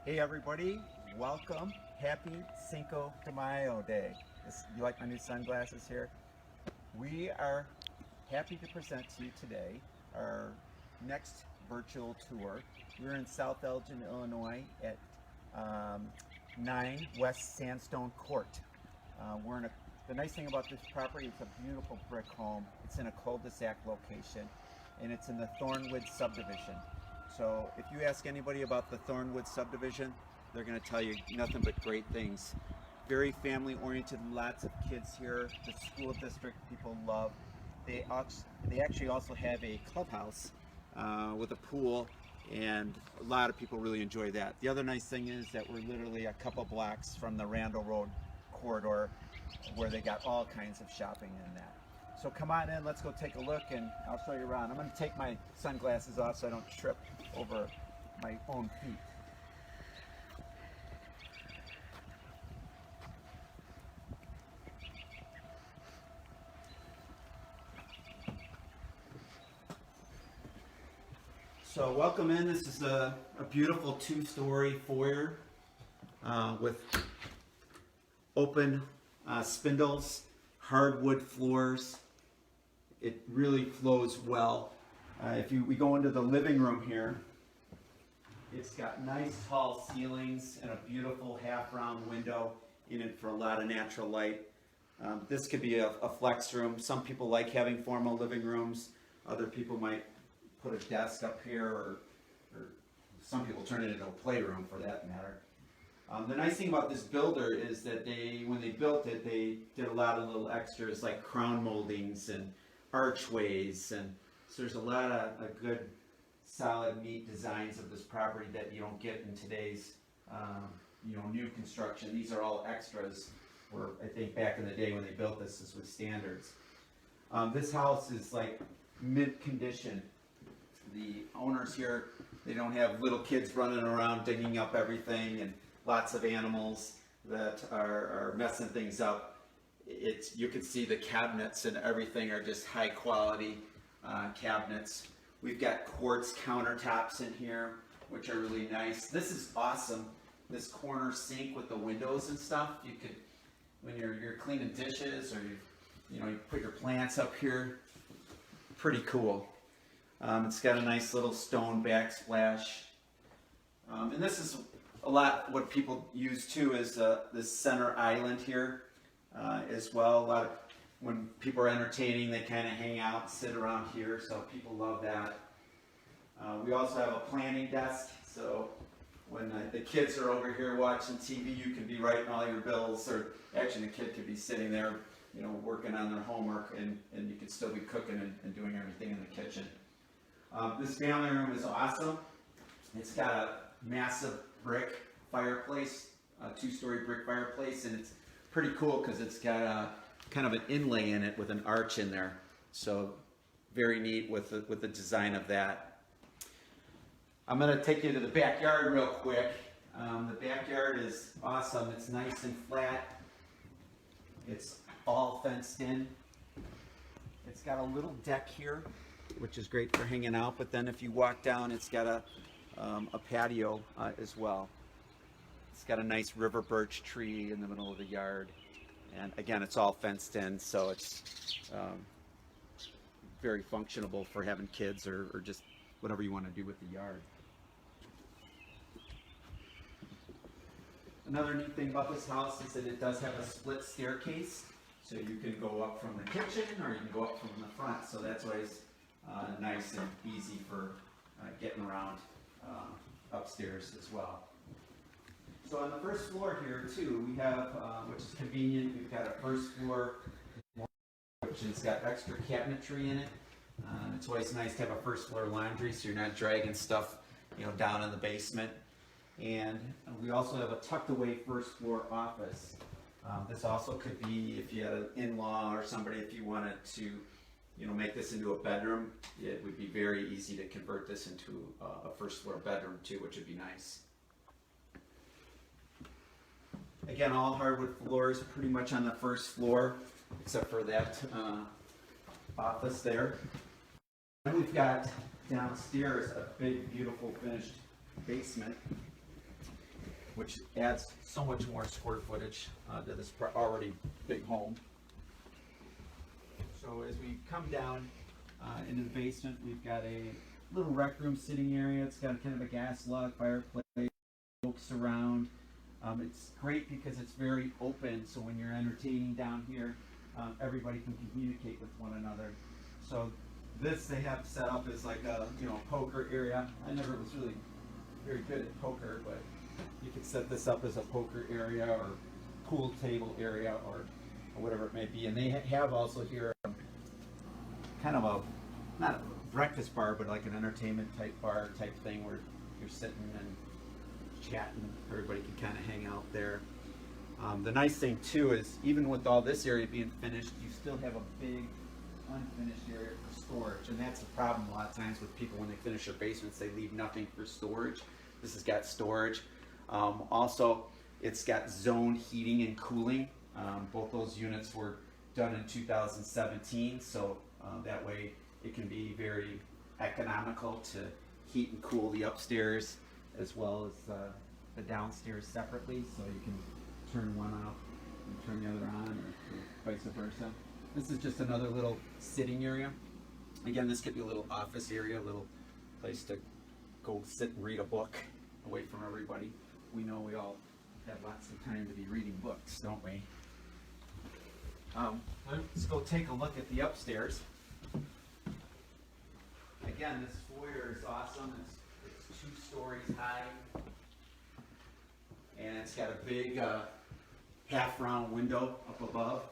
Hey everybody, welcome. Happy Cinco de Mayo Day. You like my new sunglasses here? We are happy to present to you today our next virtual tour. We're in South Elgin, Illinois at 9 West Sandstone Court. The nice thing about this property, it's a beautiful brick home. It's in a cul-de-sac location and it's in the Thornwood subdivision. So if you ask anybody about the Thornwood subdivision, they're going to tell you nothing but great things. Very family oriented, lots of kids here. The school district people love. They actually also have a clubhouse with a pool, and a lot of people really enjoy that. The other nice thing is that we're literally a couple blocks from the Randall Road corridor where they got all kinds of shopping in that. So come on in, let's go take a look and I'll show you around. I'm going to take my sunglasses off so I don't trip over my own feet. So welcome in. This is a beautiful two-story foyer with open spindles, hardwood floors. It really flows well. We go into the living room here, it's got nice tall ceilings and a beautiful half-round window in it for a lot of natural light. This could be a flex room. Some people like having formal living rooms. Other people might put a desk up here, or some people turn it into a playroom for that matter. The nice thing about this builder is that when they built it, they did a lot of little extras like crown moldings and archways, and so there's a lot of good, solid, neat designs of this property that you don't get in today's, new construction. These are all extras. Where I think back in the day when they built this was standards. This house is like mint condition. The owners here, they don't have little kids running around digging up everything and lots of animals that are messing things up. You can see the cabinets and everything are just high quality cabinets. We've got quartz countertops in here, which are really nice. This is awesome. This corner sink with the windows and stuff. You could, when you're cleaning dishes or you put your plants up here. Pretty cool. It's got a nice little stone backsplash. And this is a lot what people use too is this center island here as well. When people are entertaining, they kind of hang out and sit around here, so people love that. We also have a planning desk, so when the kids are over here watching TV, you can be writing all your bills, or actually the kid could be sitting there, working on their homework, and you could still be cooking and doing everything in the kitchen. This family room is awesome. It's got a massive brick fireplace, a two-story brick fireplace, and it's pretty cool because it's got kind of an inlay in it with an arch in there. So very neat with the design of that. I'm going to take you to the backyard real quick. The backyard is awesome. It's nice and flat. It's all fenced in. It's got a little deck here, which is great for hanging out, but then if you walk down, it's got a patio as well. It's got a nice river birch tree in the middle of the yard, and again, it's all fenced in, so it's very functionable for having kids or just whatever you want to do with the yard. Another neat thing about this house is that it does have a split staircase, so you can go up from the kitchen or you can go up from the front, so that's always nice and easy for getting around upstairs as well. So on the first floor here too, we have, which is convenient, we've got a first floor which has got extra cabinetry in it. It's always nice to have a first floor laundry so you're not dragging stuff down in the basement. And we also have a tucked away first floor office. This also could be if you had an in-law or somebody, if you wanted to make this into a bedroom, it would be very easy to convert this into a first floor bedroom too, which would be nice. Again, all hardwood floors pretty much on the first floor, except for that office there. And we've got downstairs a big, beautiful finished basement. which adds so much more square footage to this already big home. So as we come down into the basement, we've got a little rec room sitting area. It's got kind of a gas log fireplace, oaks around. It's great because it's very open, so when you're entertaining down here, everybody can communicate with one another. So this they have set up as like a poker area. I never was really very good at poker, but you could set this up as a poker area or pool table area or whatever it may be. And they have also here kind of a, not a breakfast bar, but like an entertainment type bar type thing where you're sitting and chatting. Everybody can kind of hang out there. The nice thing too is even with all this area being finished, you still have a big unfinished area for storage, and that's the problem a lot of times with people when they finish their basements. They leave nothing for storage. This has got storage. Also, it's got zone heating and cooling. Both those units were done in 2017, so that way it can be very economical to heat and cool the upstairs as well as the downstairs separately, so you can turn one off and turn the other on, or vice versa. This is just another little sitting area. Again, this could be a little office area, a little place to go sit and read a book away from everybody. We know we all have lots of time to be reading books, don't we? Let's go take a look at the upstairs. Again, this foyer is awesome. It's 2 stories high, and it's got a big half-round window up above.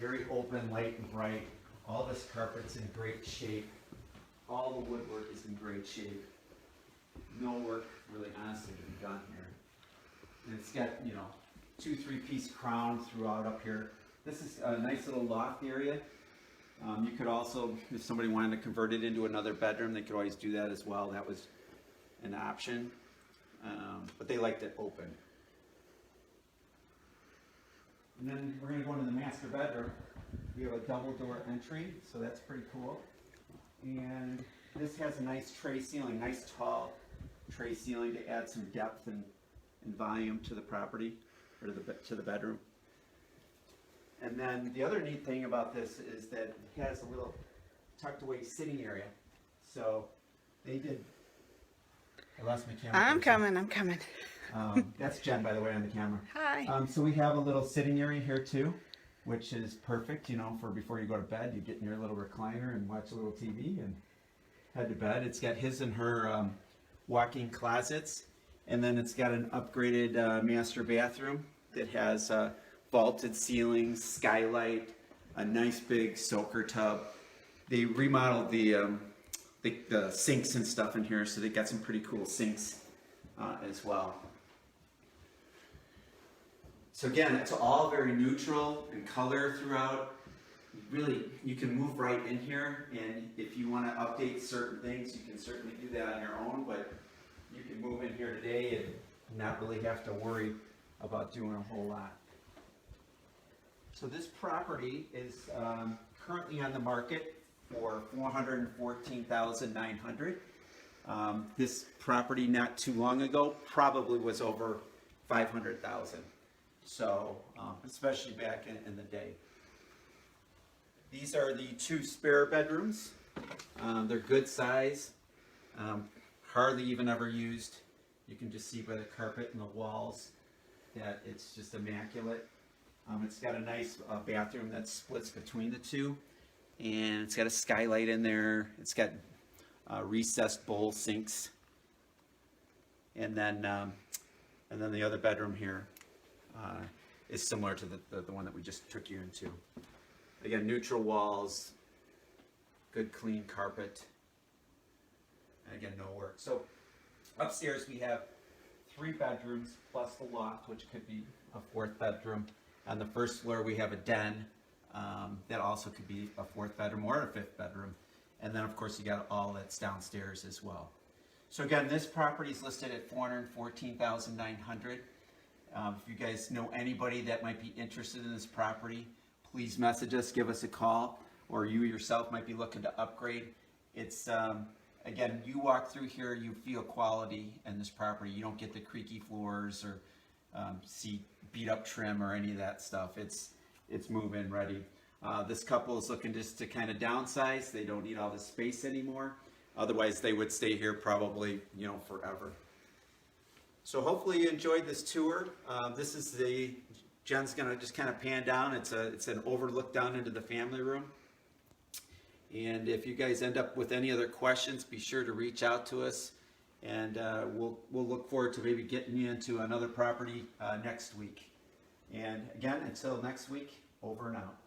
Very open, light and bright. All this carpet's in great shape. All the woodwork is in great shape. No work really honestly to be done here. And it's got 2-3-piece crown throughout up here. This is a nice little loft area. You could also, if somebody wanted to convert it into another bedroom, they could always do that as well. That was an option, but they liked it open. And then we're going to go into the master bedroom. We have a double door entry, so that's pretty cool. And this has a nice tray ceiling, nice tall tray ceiling to add some depth and volume to the property, or to the bedroom. And then the other neat thing about this is that it has a little tucked away sitting area. So they did, I lost my camera. I'm coming. That's Jen, by the way, on the camera. Hi. So we have a little sitting area here too, which is perfect, for before you go to bed. You get in your little recliner and watch a little TV and head to bed. It's got his and her walk-in closets, and then it's got an upgraded master bathroom that has vaulted ceilings, skylight, a nice big soaker tub. They remodeled the sinks and stuff in here, so they got some pretty cool sinks as well. So again, it's all very neutral in color throughout. Really, you can move right in here, and if you want to update certain things, you can certainly do that on your own, but you can move in here today and not really have to worry about doing a whole lot. So this property is currently on the market for $414,900. This property not too long ago probably was over $500,000. So, especially back in the day. These are the 2 spare bedrooms. They're good size, hardly even ever used. You can just see by the carpet and the walls that it's just immaculate. It's got a nice bathroom that splits between the 2, and it's got a skylight in there. It's got recessed bowl sinks, and then the other bedroom here is similar to the one that we just took you into. Again, neutral walls, good clean carpet, and again, no work. So upstairs we have 3 bedrooms plus the loft, which could be a 4th bedroom. On the first floor we have a den that also could be a 4th bedroom or a 5th bedroom. And then of course you got all that's downstairs as well. So again, this property is listed at $414,900. If you guys know anybody that might be interested in this property, please message us, give us a call, or you yourself might be looking to upgrade. It's again, you walk through here, you feel quality in this property. You don't get the creaky floors or see beat up trim or any of that stuff. It's move-in ready. This couple is looking just to kind of downsize. They don't need all this space anymore. Otherwise, they would stay here probably, you know, forever. So hopefully you enjoyed this tour. This is Jen's gonna just kind of pan down. It's an overlook down into the family room. And if you guys end up with any other questions, be sure to reach out to us, and we'll look forward to maybe getting you into another property next week. And again, until next week, over and out.